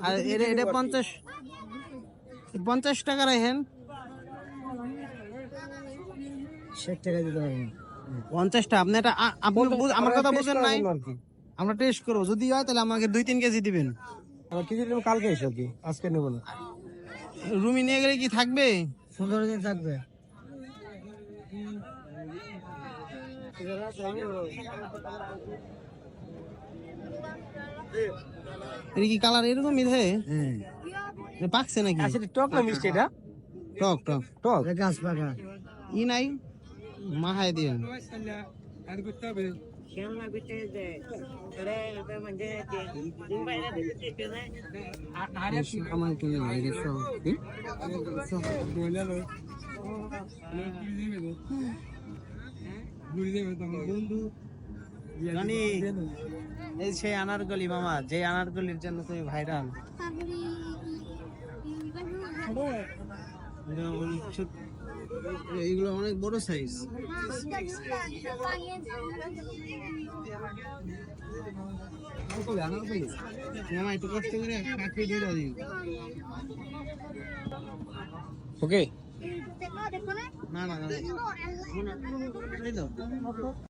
আর এটা 50 টাকা রাখেন। 60 টাকা দিতে পারবেন। 50 টা আপনি এটা আপনি আমার কথা বুঝেন নাই। আমরা টেস্ট করবো, যদি হয় তাহলে আমাকে 2-3 কেজি দিবেন। আমার কিছু নেব, কালকে এসো কি, আজকে নেব না। রুমি নিয়ে গেলে কি থাকবে? 15 দিন থাকবে। এটা কি কালার এরকমই রে? পাকছে নাকি? আসলে টক না মিষ্টি এটা? টক টক টক গাছ পাকা। ই নাই, মাহায় দিন। আমার কিনে লাগে গেছে। জানি এই সেই আনারকলি মামা, যে আনারকলির জন্য তুমি ভাইরাল। এইগুলো অনেক বড় সাইজ। মামা একটু কষ্ট করে কাটতে দিয়ে দাও। ওকে, না না না